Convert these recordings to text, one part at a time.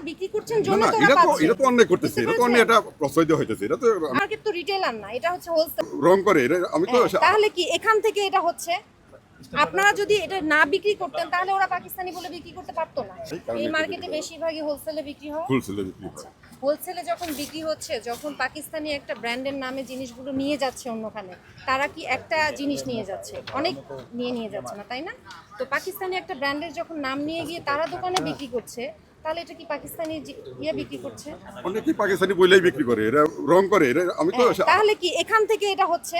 বিক্রি করছেন জন্য তো এটা তো পাচ্ছেন। এটা তো অন্যায় করতেছে, এটা তো অন্যায়, এটা প্রশ্রয় দেওয়া হইতেছে, এটা তো মার্কেট তো রিটেলার না, এটা হচ্ছে হোলসেল। রং করে এটা আমি তো তাহলে কি এখান থেকে এটা হচ্ছে? আপনারা যদি এটা না বিক্রি করতেন তাহলে ওরা পাকিস্তানি বলে বিক্রি করতে পারতো না। এই মার্কেটে বেশিরভাগই হোলসেলে বিক্রি হয়। হোলসেলে বিক্রি হয়। হোলসেলে যখন বিক্রি হচ্ছে, যখন পাকিস্তানি একটা ব্র্যান্ডের নামে জিনিসগুলো নিয়ে যাচ্ছে অন্যখানে, তারা কি একটা জিনিস নিয়ে যাচ্ছে, অনেক নিয়ে যাচ্ছে না, তাই না? তো পাকিস্তানি একটা ব্র্যান্ডের যখন নাম নিয়ে গিয়ে তারা দোকানে বিক্রি করছে, তাহলে এটা কি পাকিস্তানি বিক্রি করছে? অনেকেই পাকিস্তানি বইলেই বিক্রি করে, এটা রং করে এটা আমি তো তাহলে কি এখান থেকে এটা হচ্ছে?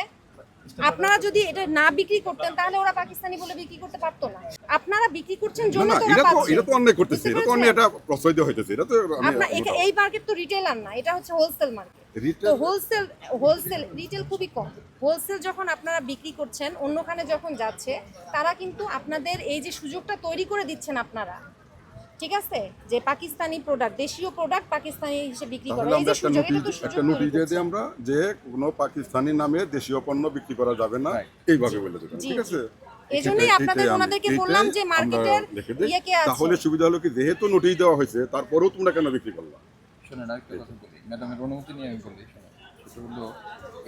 আপনারা যদি এটা না বিক্রি করতেন তাহলে ওরা পাকিস্তানি বলে বিক্রি করতে পারতো না। আপনারা বিক্রি করছেন জন্য তো ওরা পাচ্ছে। এটা তো অন্যায় করতেছে, এটা তো অন্যায়, এটা প্রশ্রয় দেওয়া হইতেছে, এটা তো আপনারা এই মার্কেট তো রিটেলার না, এটা হচ্ছে হোলসেল মার্কেট। তো হোলসেল রিটেল খুবই কম। হোলসেল যখন আপনারা বিক্রি করছেন অন্যখানে যখন যাচ্ছে, তারা কিন্তু আপনাদের এই যে সুযোগটা তৈরি করে দিচ্ছেন আপনারা, ঠিক আছে, যে পাকিস্তানি প্রোডাক্ট, দেশীয় প্রোডাক্ট পাকিস্তানি হিসেবে বিক্রি করা, এই যে সুযোগ, এটা তো একটা নোটিশ দিয়ে দিই আমরা যে কোনো পাকিস্তানি নামে দেশীয় পণ্য বিক্রি করা যাবে না, এইভাবে বলে দেবেন, ঠিক আছে? এজন্যই ওনাদেরকে বললাম যে মার্কেটের ইয়েকে আছে। তাহলে সুবিধা হলো কি, যেহেতু নোটিশ দেওয়া হয়েছে তারপরেও তোমরা কেন বিক্রি করলা? শুনেন আরেকটা কথা বলি, ম্যাডামের অনুমতি নিয়ে আমি বলি। সেটা হলো,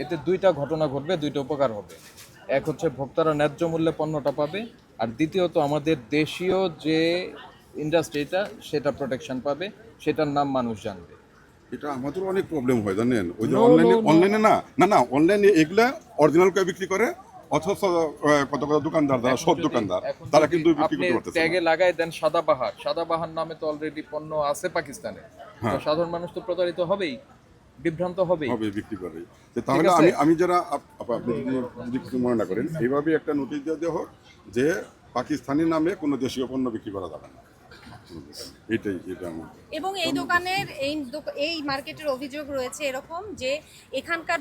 এতে দুইটা ঘটনা ঘটবে, দুইটা উপকার হবে। এক হচ্ছে ভোক্তারা ন্যায্য মূল্যে পণ্যটা পাবে, আর দ্বিতীয়ত আমাদের দেশীয় যে ইন্ডাস্ট্রিটা সেটা প্রোটেকশন পাবে, সেটার নাম মানুষ জানবে। এটা আমাদের অনেক প্রবলেম হয় জানেন, ওই যে অনলাইনে না অনলাইনে এগুলা অরিজিনাল করে বিক্রি করে, অথচ কত দোকানদার যারা সব দোকানদার তারা কিন্তু বিক্রি আপনি করতে পারতেছে ট্যাগে না। লাগাই দেন সাদাবাহার নামে তো অলরেডি পণ্য আছে পাকিস্তানে, তো সাধারণ মানুষ তো প্রতারিত হবেই, বিভ্রান্ত হবেই, হবে বিক্রি করে। তাহলে আমি যারা আপনি যদি কিছু মনে না করেন, এইভাবে একটা নোটিশ দিয়ে দেওয়া হোক যে পাকিস্তানি নামে কোনো দেশীয় পণ্য বিক্রি করা যাবে না, এটা আমার। এবং এই দোকানের এই মার্কেটের অভিযোগ রয়েছে এরকম যে এখানকার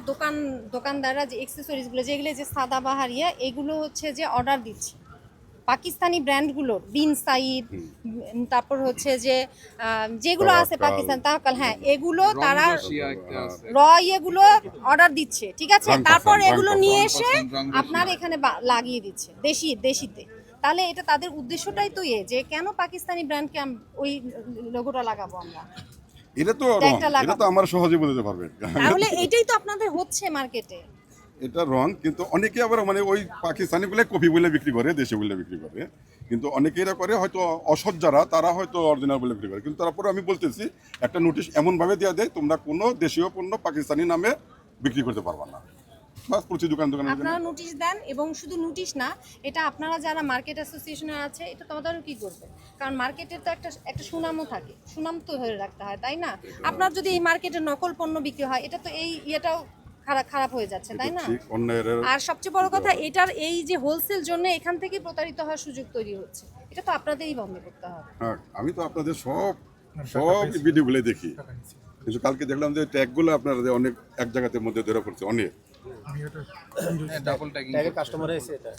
দোকানদাররা যে অ্যাকসেসরিজগুলো, যেগুলো যে সাদাবাহার এগুলো হচ্ছে যে অর্ডার দিচ্ছে পাকিস্তানি ব্র্যান্ডগুলো, বিন সাইদ, তারপর হচ্ছে যে যেগুলো আছে পাকিস্তান তাওয়াক্কাল, হ্যাঁ, এগুলো তারা এগুলো অর্ডার দিচ্ছে, ঠিক আছে, তারপর এগুলো নিয়ে এসে আপনার এখানে লাগিয়ে দিচ্ছে দেশিতে। তাহলে এটা তাদের উদ্দেশ্যটাই তো যে কেন পাকিস্তানি ব্র্যান্ডকে ওই লোগোটা লাগাবো আমরা, এটা তো আমার সহজে বলতে পারবেন। তাহলে এটাই তো আপনাদের হচ্ছে মার্কেটে। এটা রং, কিন্তু অনেকে আবার মানে ওই পাকিস্তানি বলে কপি বলে বিক্রি করে, দেশি বলে বিক্রি করে, কিন্তু অনেকে এরা করে হয়তো অসৎ যারা, তারা হয়তো অরিজিনাল বলে বিক্রি করে। কিন্তু তারপরে আমি বলতেছি একটা নোটিশ এমনভাবে দেওয়া দেয়, তোমরা কোনো দেশীয় পণ্য পাকিস্তানি নামে বিক্রি করতে পারবা না। প্রতি দোকানে আপনারা নোটিশ দেন, এবং শুধু নোটিশ না, এটা আপনারা যারা মার্কেট অ্যাসোসিয়েশনে আছে এটা তোমাদেরও কি করবে, কারণ মার্কেটের তো একটা সুনামও থাকে, সুনাম তো ধরে রাখতে হয়, তাই না? আপনার যদি এই মার্কেটে নকল পণ্য বিক্রি হয়, এটা তো ইয়েটাও খারাপ হয়ে যাচ্ছে, তাই না? আর সবচেয়ে বড় কথা, এটার এই যে হোলসেল জন্য এখান থেকে প্রতারিত হওয়ার সুযোগ তৈরি হচ্ছে, এটা তো আপনাদেরই বন্ধ করতে হবে। হ্যাঁ, আমি তো আপনাদের সব ভিডিওগুলো দেখি, কিন্তু কালকে দেখলাম যে ট্যাগগুলো আপনারা অনেক এক জায়গাতে মধ্যে ধরে পড়ছে, অনেক ডাবল ট্যাগিং কাস্টমার এসে এটা